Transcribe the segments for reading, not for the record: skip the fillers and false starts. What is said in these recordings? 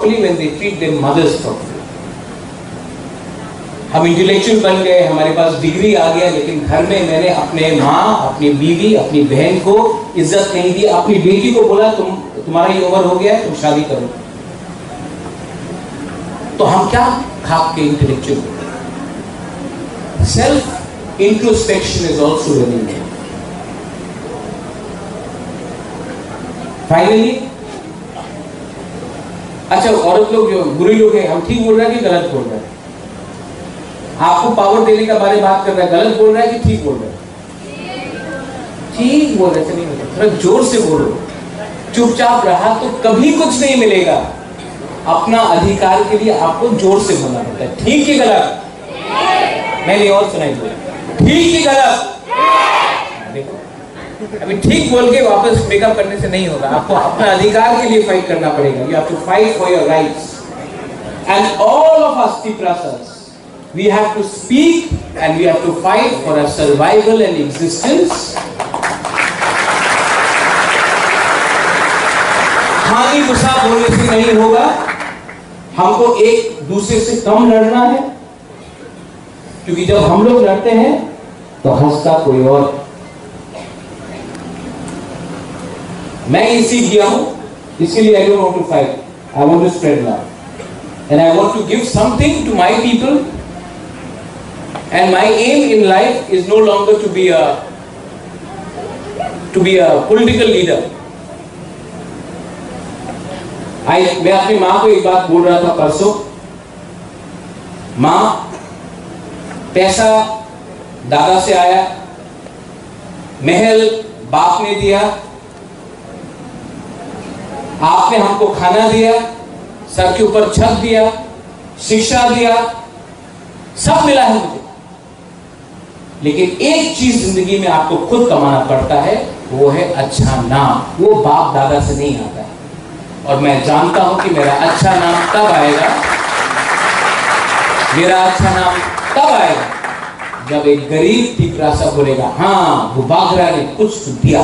when they treat their mothers properly. हम intellectual बन गए, हमारे पास डिग्री आ गया, लेकिन घर में मैंने अपने माँ, अपनी बीवी, अपनी बहन को इज्जत नहीं दी। अपनी बेटी को बोला तुम्हारा ये उम्र हो गया है, तुम शादी करो। तो हम क्या खाक के intellectual? Self introspection is also very important. Finally, अच्छा, औरत लोग जो बुरी लोग हैं, हम ठीक बोल रहे हैं कि गलत बोल रहे हैं? आपको पावर देने का बारे में बात कर रहा है, गलत बोल रहा है कि ठीक बोल रहा है? ठीक बोल रहे, नहीं होता, थोड़ा जोर से बोलो। चुपचाप रहा तो कभी कुछ नहीं मिलेगा। अपना अधिकार के लिए आपको जोर से बोलना पड़ता है। ठीक कि गलत? मैंने और सुनाई दो, ठीक कि गलत? देखो, अभी ठीक बोल के वापस मेकअप करने से नहीं होगा। आपको अपना अधिकार के लिए फाइट करना पड़ेगा। You have to fight for your rights. And all of us Tiprasas, we have to speak and we have to fight for our survival and existence. हानि गुस्सा बोलने से नहीं होगा। हमको एक दूसरे से कम लड़ना है, क्योंकि जब हम लोग लड़ते हैं तो हंसता कोई और। मैं ये सीख गया हूं, इसके लिए I don't want to fight. I want to spread love. And I want to give something to my people. And my aim in life is no longer to be a political leader. मैं अपनी माँ को एक बात बोल रहा था परसों। माँ, पैसा दादा से आया, महल बाप ने दिया, आपने हमको खाना दिया, सर के ऊपर छत दिया, शिक्षा दिया, सब मिला है मुझे। लेकिन एक चीज जिंदगी में आपको खुद कमाना पड़ता है, वो है अच्छा नाम। वो बाप दादा से नहीं आता है। और मैं जानता हूं कि मेरा अच्छा नाम तब आएगा, मेरा अच्छा नाम तब आएगा जब एक गरीब तिपरासा बोलेगा, हाँ वो बाघरा ने कुछ तो दिया।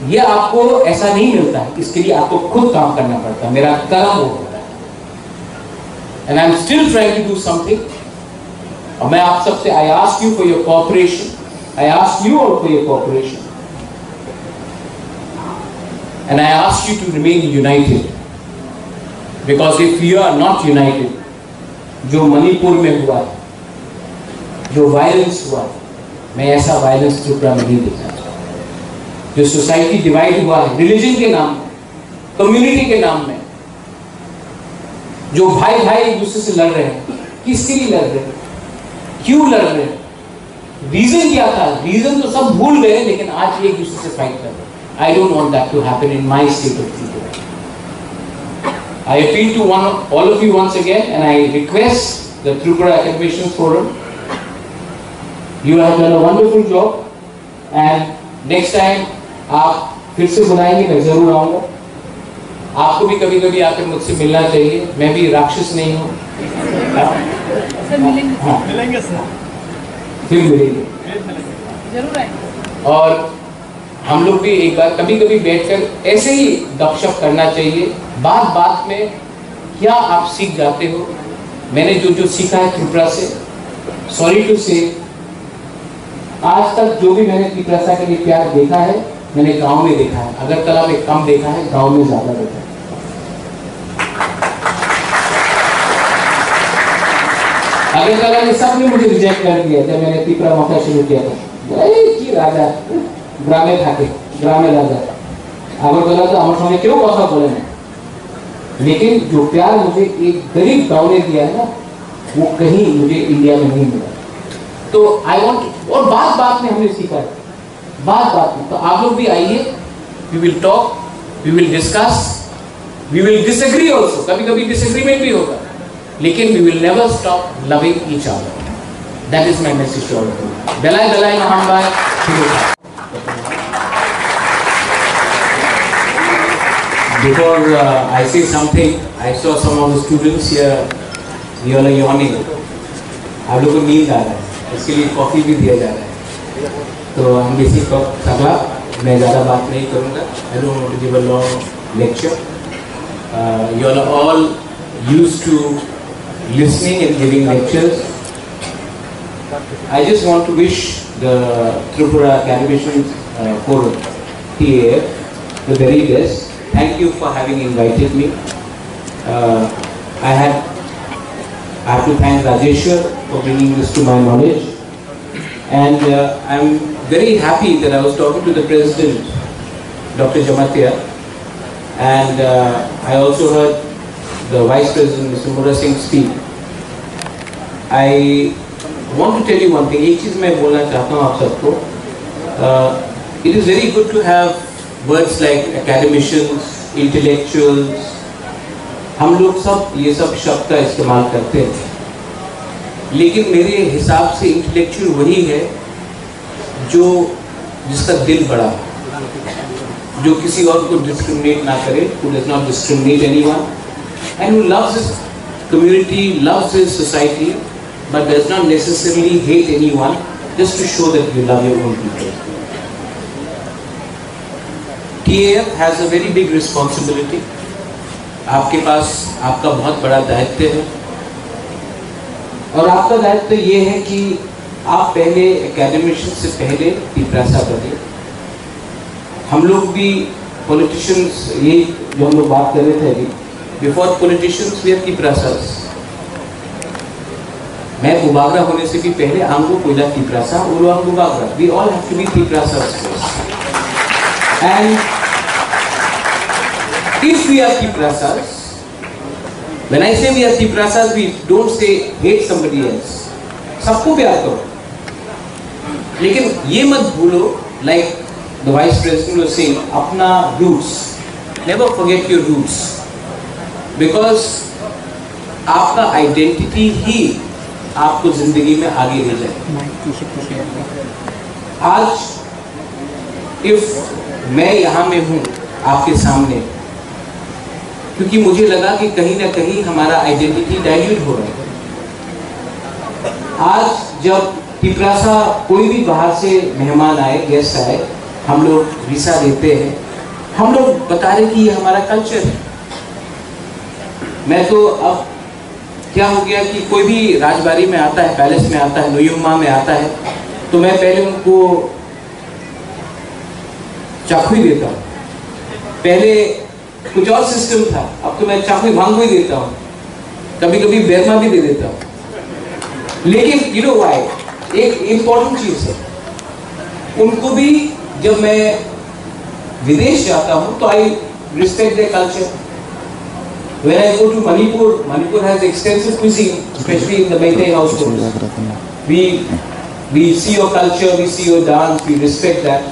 ये आपको ऐसा नहीं मिलता है, इसके लिए आपको खुद काम करना पड़ता है। मेरा कर्म वो होता है। And I'm still trying to do something. और मैं आप सबसे I ask you for your cooperation. I ask you all for your cooperation. And I ask you to remain united. Because if you are not united, जो मणिपुर में हुआ, जो violence हुआ, मैं ऐसा वायलेंस त्रिपुरा में नहीं देखना चाहता। जो सोसाइटी डिवाइड हुआ है रिलीजन के नाम में, कम्युनिटी के नाम में, जो भाई भाई एक दूसरे से लड़ रहे हैं, किसके लिए लड़ रहे हैं, क्यों लड़ रहे हैं, रीजन क्या था? रीजन तो सब भूल गए, लेकिन आज एक दूसरे से फाइट कर रहे हैं। I don't want that to happen in my state of Tripura. I appeal to all of you once again, and I request the Tripura Academician Forum. You have done a wonderful job, and next time आप फिर से बुलाएंगे, मैं जरूर आऊंगा। आपको भी कभी कभी आकर मुझसे मिलना चाहिए। मैं भी राक्षस नहीं हूँ। मिलेंगे सर, फिर मिलेंगे, जरूर आएंगे। और हम लोग भी एक बार कभी कभी बैठकर ऐसे ही गपशप करना चाहिए। बात बात में क्या आप सीख जाते हो। मैंने जो सीखा है त्रिपुरा से, सॉरी टू से, आज तक जो भी मैंने त्रिपुरा के लिए प्यार देखा है, मैंने गांव में देखा है। अगरतला में कम देखा है, गांव में ज्यादा देखा है। अगरतला ने सबने मुझे रिजेक्ट कर दिया जब मैंने त्रिपुरा मौका शुरू किया था। की राजा ग्रामे থাকে, ग्रामे राजा अगरतला तो हमारे सामने क्यों कथा बोले ना। लेकिन जो प्यार मुझे एक गरीब गांव ने दिया है ना, वो कहीं मुझे इंडिया में नहीं मिला। तो आई वांट, और बात बात में हमने सीखा है, बात बात में। तो आप लोग भी आइए, we will talk, we will discuss, we will disagree also, कभी कभी डिसएग्रीमेंट भी होगा, लेकिन we will never stop loving each other. That is my message to all of you. बेलाय बेलाय महामबाय। Before I say something, I saw some of the students here, you are yawning. आप लोगों को नींद आ रहा है, इसके लिए कॉफी भी दिया जा रहा है। तो हम इसी को मैं ज़्यादा बात नहीं करूँगा। I don't want to give a long lecture. You are all used to listening and giving lectures. I just want to wish the Tripura Academicians Forum, TAF, the very best. Thank you for having invited me. I have to thank Rajeshwar for bringing this to my knowledge. And I'm very happy that I was talking to the President, Dr. Jamatia, and I also heard the Vice President, Mr. Mura Singh, speak. I want to tell you one thing. एक चीज़ मैं बोलना चाहता हूँ आप सबको. It is very good to have words like academicians, intellectuals. हम लोग सब ये सब शब्द का इस्तेमाल करते हैं. लेकिन मेरे हिसाब से इंटेलेक्चुअल वही है जो जिसका दिल बड़ा है, जो किसी और को डिस्क्रिमिनेट ना करे, who does not discriminate anyone, and who loves his community, loves his society, but does not necessarily hate anyone just to show that you love your own people. TAF has a very big responsibility. आपके पास आपका बहुत बड़ा दायित्व है, और आपका दायित्व ये है कि आप पहले एकेडमिशियन से पहले तिपरासा बने. हम लोग भी पॉलिटिशियंस, ये जो हम लोग बात कर रहे थे अभी, before politicians we are Tiprasas. मैं बुबागरा होने से भी पहले आंगो कोयला तिपरासा, उलवांग बुबागरा, we all have to be Tiprasas first. And if we are Tiprasas, when I say we are Tiprasas, we don't say hate somebody else. सबको प्यार करो, लेकिन ये मत भूलो, like the Vice President was saying, अपना roots. Never forget your roots, because आपका identity ही आपको जिंदगी में आगे ले जाए. आज if मैं यहाँ में हूँ आपके सामने, क्योंकि मुझे लगा कि कहीं ना कहीं हमारा आइडेंटिटी डाइल्यूट हो रहा है. आज जब तिपरासा कोई भी बाहर से मेहमान आए, गेस्ट आए, हम लोग वीसा देते हैं, हम लोग बता रहे कि ये हमारा कल्चर है. मैं तो अब क्या हो गया कि कोई भी राजबाड़ी में आता है, पैलेस में आता है, नुयुम्मा में आता है, तो मैं पहले उनको चाकू ही देता हूँ. पहले कुछ और सिस्टम था, अब तो मैं चाकू भांगो ही देता हूँ, कभी कभी बेरमा भी दे देता हूँ. लेकिन यू नो व्हाई, एक इम्पोर्टेंट चीज है, उनको भी जब मैं विदेश जाता हूँ तो I respect their culture. When I go to Manipur, Manipur has extensive cuisine, especially in the Meitei households. We see your culture, we see your dance, we respect that.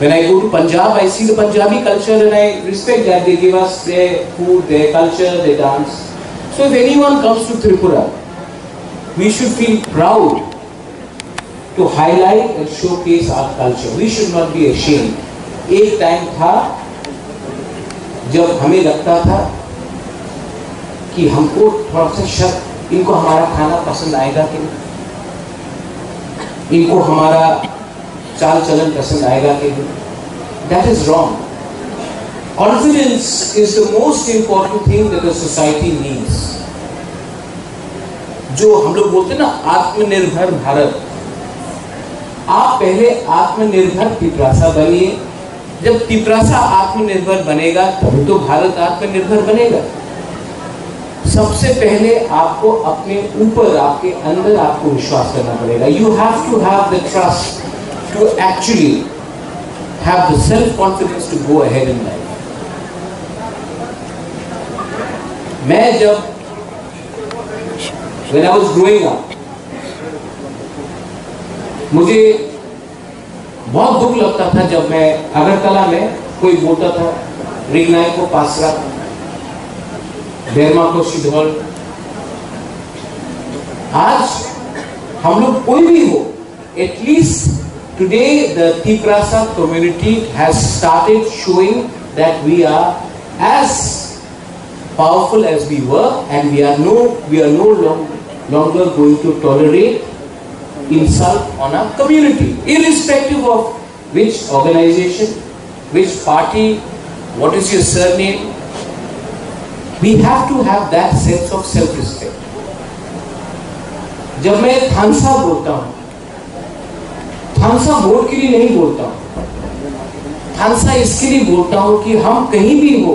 When I go to Punjab, I see the Punjabi culture and I respect that. They give us their food, their culture, their dance. So if anyone comes to Tripura, we should feel proud to highlight and showcase our culture. We should not be ashamed. एक time था जब हमें लगता था कि हमको थोड़ा सा शक, इनको हमारा खाना पसंद आएगा कि नहीं, इनको हमारा चाल चलन पसंद आएगा कि नहीं. That is wrong. Confidence is the most important thing that the society needs. जो हम लोग बोलते हैं ना, आत्मनिर्भर भारत. आप पहले आत्मनिर्भर तिपरासा बनिए. जब तिपरासा आत्मनिर्भर बनेगा तभी तो भारत आत्मनिर्भर बनेगा. सबसे पहले आपको अपने ऊपर, आपके अंदर आपको विश्वास करना पड़ेगा. You have to have the trust to actually have the self-confidence to go ahead in life. मैं जब when I was growing up, मुझे बहुत दुख लगता था जब मैं अगरतला में कोई बोलता था रिंगनाई को पासरा, बेरमा को शिधौल. आज हम लोग कोई भी हो, at least today the Tiprasa community has started showing that we are as powerful as we were, and we are no longer going to tolerate insult on our community, irrespective of which organization, which party, what is your surname. We have to have that sense of self-respect. जब मैं थानसा बोलता हूँ, थानसा vote के लिए नहीं बोलता हूँ, थानसा इसके लिए बोलता हूँ कि हम कहीं भी हो,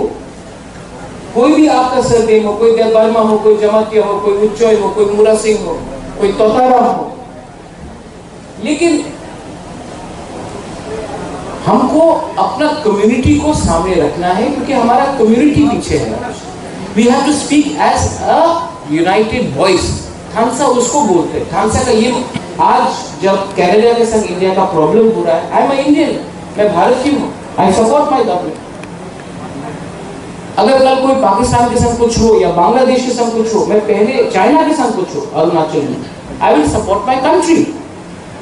कोई भी आपका सरनेम हो, कोई देवबर्मा हो, कोई जमातिया हो, कोई उच्चोय हो, कोई मूरा सिंह हो, कोई तोतारा हो, लेकिन हमको अपना कम्युनिटी को सामने रखना है, क्योंकि हमारा कम्युनिटी पीछे है। We have to speak as a united voice. थानसा उसको बोलते हैं। थानसा का ये आज जब कनाडा के संग इंडिया का प्रॉब्लम हो रहा है, आई एम अ इंडियन, मैं भारतीय हूँ, आई सपोर्ट माय गवर्नमेंट। अगर कल कोई पाकिस्तान के संग कुछ हो या बांग्लादेश के संग कुछ हो, मैं पहले चाइना के संग कुछ हो, अरुणाचल में, I will support my country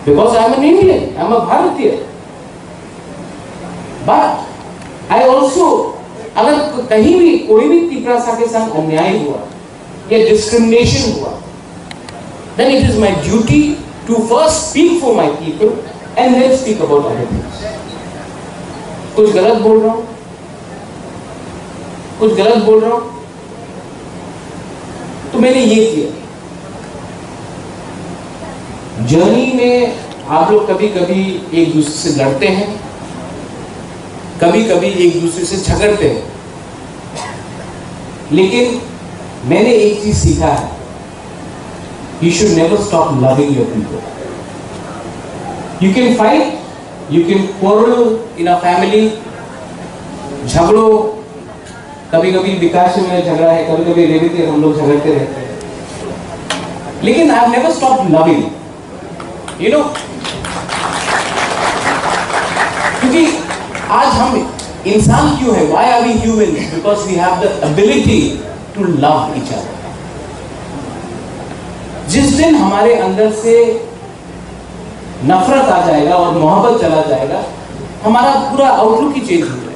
because I am an Indian, I am a भारतीय। बट आई ऑल्सो, अगर कहीं भी कोई भी तिपरासा के संग अन्याय हुआ या डिस्क्रिमिनेशन हुआ, then it is my duty to first speak for my people and then speak about other things. कुछ गलत बोल रहा हूँ, कुछ गलत बोल रहा हूँ, तो मैंने ये किया। जर्नी में आप लोग कभी कभी एक दूसरे से लड़ते हैं, कभी कभी एक दूसरे से झगड़ते हैं, लेकिन मैंने एक चीज सीखा है, you should never stop loving your people. You can fight, you can quarrel in a family, झगड़ो, कभी कभी विकास में झगड़ा है, कभी कभी रेवती हम लोग झगड़ते रहते हैं, लेकिन I have never stopped loving, you know, क्योंकि आज हम इंसान क्यों है? Why are we human? Because we have the ability to love each other. जिस दिन हमारे अंदर से नफरत आ जाएगा और मोहब्बत चला जाएगा, हमारा पूरा आउटलुक ही चेंज हो जाएगा।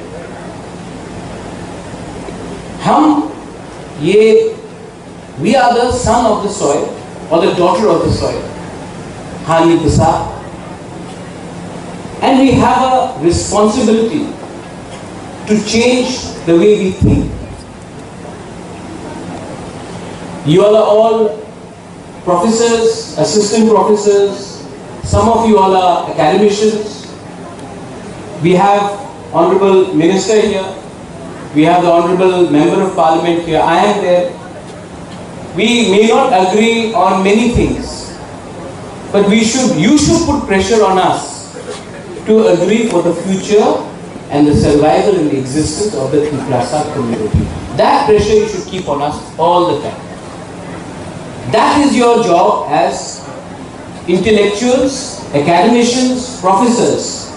हम ये we are the son of the soil or the daughter of the soil, Hani Prasad, and we have a responsibility to change the way we think. You all are all professors, assistant professors, some of you all are academicians. We have Honorable Minister here, we have the Honorable Member of Parliament here, I am there. We may not agree on many things, but you should put pressure on us to agree for the future and the survival and the existence of the Tiprasa community. That pressure you should keep on us all the time. That is your job as intellectuals, academicians, professors.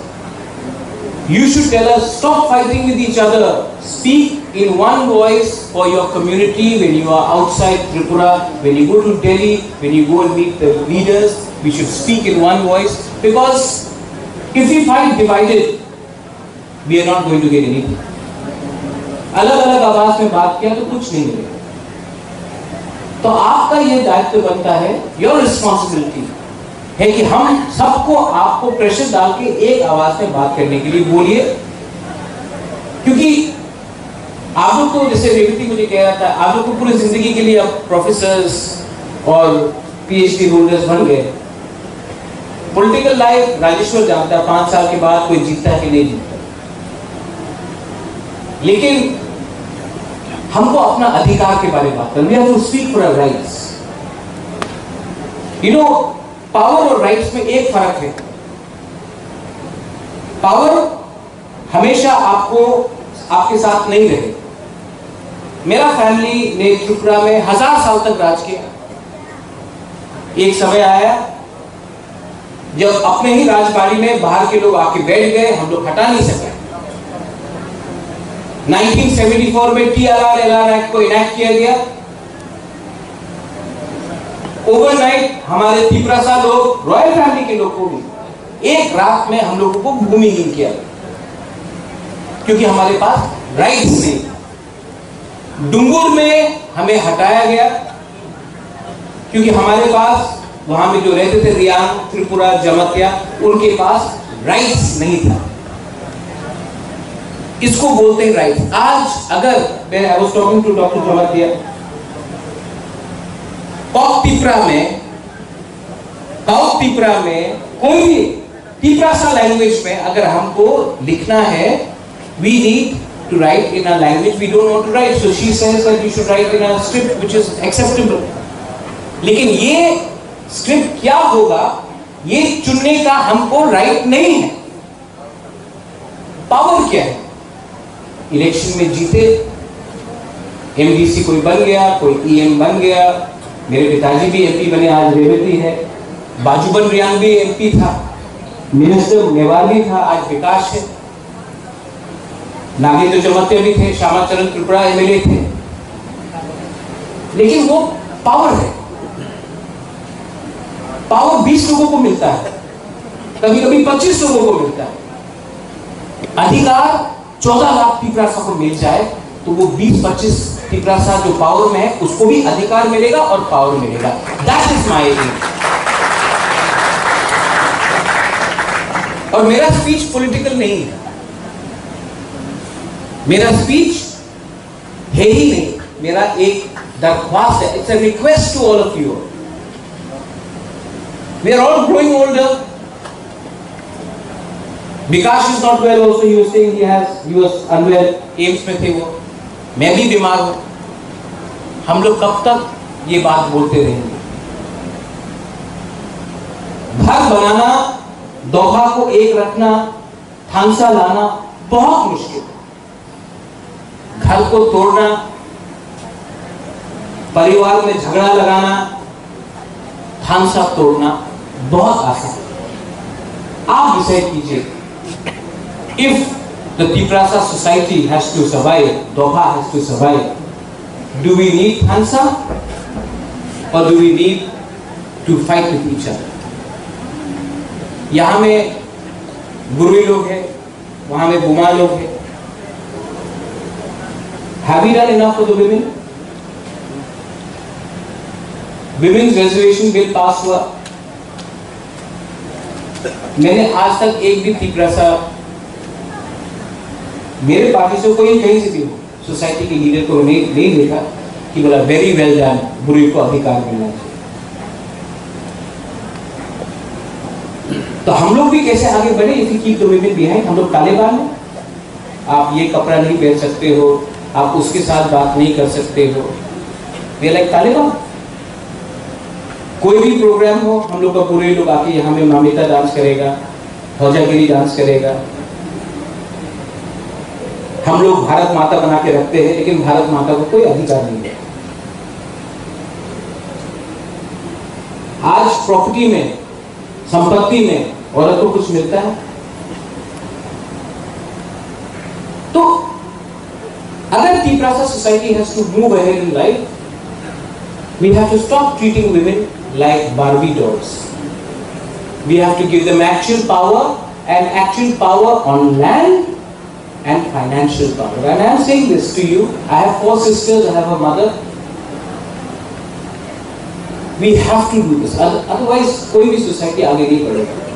You should tell us, stop fighting with each other. Speak in one voice for your community when you are outside Tripura, when you go to Delhi, when you go and meet the leaders. We should speak in one voice, because if we fight divided, we are not going to get anything. अलग-अलग आवाज में बात किया तो कुछ नहीं मिलेगा। तो आपका ये दायित्व बनता है, योर रिस्पॉन्सिबिलिटी है कि हम सबको आपको प्रेशर डाल के एक आवाज में बात करने के लिए बोलिए, क्योंकि आप लोग तो, जैसे रेवती मुझे कह रहा था, आप लोग को पूरी जिंदगी के लिए अब प्रोफेसर्स और पीएचडी होल्डर्स बन गए। पॉलिटिकल लाइफ राजेश्वर जानता है 5 साल के बाद कोई जीतता है कि नहीं जीतता, लेकिन हमको अपना अधिकार के बारे में बात करना। We have to speak for our rights. You know, power और राइट्स में एक फर्क है। पावर हमेशा आपके साथ नहीं रहे। मेरा फैमिली ने त्रिपुरा में 1000 साल तक राज किया। एक समय आया जब अपने ही राजबाड़ी में बाहर के लोग आके बैठ गए, हम लोग हटा नहीं सके। 1974 में TRR LR एक्ट को इनैक्ट किया गया। ओवरनाइट हमारे तिपरासा लोग, रॉयल फैमिली के लोग को भी एक रात में हम लोगों को भूमिहीन किया, क्योंकि हमारे पास राइट्स नहीं। डुंगुर में हमें हटाया गया क्योंकि हमारे पास वहां में जो रहते थे रियांग, त्रिपुरा, जमातिया, उनके पास राइट्स नहीं था। इसको बोलते हैं राइट। आज अगर मैं I was talking to doctor Jamatia, काउथ पिपरा में कोई भी तिपरासा लैंग्वेज में अगर हमको लिखना है, we need to write in a language we don't want to write, so she says that you should write in a script which is acceptable। लेकिन ये स्क्रिप्ट क्या होगा ये चुनने का हमको राइट नहीं है। पावर क्या है? इलेक्शन में जीते, एमडीसी कोई बन गया, कोई ईएम बन गया, मेरे पिताजी भी एमपी बने, आज रेवती है, बाजूबन रियांग भी एमपी था, मिनिस्टर मेवाली था, आज विकास है, नागेंद्र जमातिया भी थे, श्यामाचरण त्रिपुरा एमएलए थे। लेकिन वो पावर है, पावर 20 लोगों को मिलता है, कभी कभी 25 लोगों को मिलता है। अधिकार 14 लाख तिपरासा को मिल जाए तो वो 20-25 तिपरासा जो पावर में है उसको भी अधिकार मिलेगा और पावर मिलेगा। That is my aim. और मेरा स्पीच पॉलिटिकल नहीं है, मेरा स्पीच है ही नहीं, मेरा एक दरख्वास्त है, it's a request to all of you. We are all growing older. Vikas is not well also, he was saying he was unwell, AIIMS में थे वो, मैं भी बीमार हूं। हम लोग कब तक ये बात बोलते रहेंगे? घर बनाना, दोहा को एक रखना, थांसा लाना बहुत मुश्किल है। घर को तोड़ना, परिवार में झगड़ा लगाना, थांसा तोड़ना बहुत आसान है। आप डिसाइड कीजिए, if the Tiprasa society has to survive, Doha has to survive, do we need Hansa or do we need to fight with each other? यहाँ में गुरुई लोग हैं, वहाँ में बुमा लोग हैं। Have we done enough for the women? Women's reservation bill pass हुआ। मैंने आज तक एक भी तिपरासा मेरे पार्टी से कोई कहीं से भी हो, सोसाइटी के लीडर को नहीं देखा कि बोला वेरी वेल डन, बुरी को अधिकार मिलना चाहिए। तो हम लोग भी कैसे आगे बढ़े? If you keep the women behind, हम लोग तालिबान हैं। आप ये कपड़ा नहीं पहन सकते हो, आप उसके साथ बात नहीं कर सकते हो, वे लाइक तालिबान। कोई भी प्रोग्राम हो, हम लोग का पूरे लोग आके यहाँ में मामिता डांस करेगा, ध्वजागिरी डांस करेगा। हम लोग भारत माता बना के रखते हैं, लेकिन भारत माता को कोई अधिकार नहीं है। आज प्रॉपर्टी में, संपत्ति में औरत को कुछ मिलता है? तो अगर Tiprasa society has to move ahead in life, we have to stop treating women like Barbie dolls. We have to give them actual power, and actual power on land and financial power. And I am saying this to you. I have 4 sisters, I have a mother. We have to do this. Otherwise, कोई भी society आगे नहीं बढ़ेगा।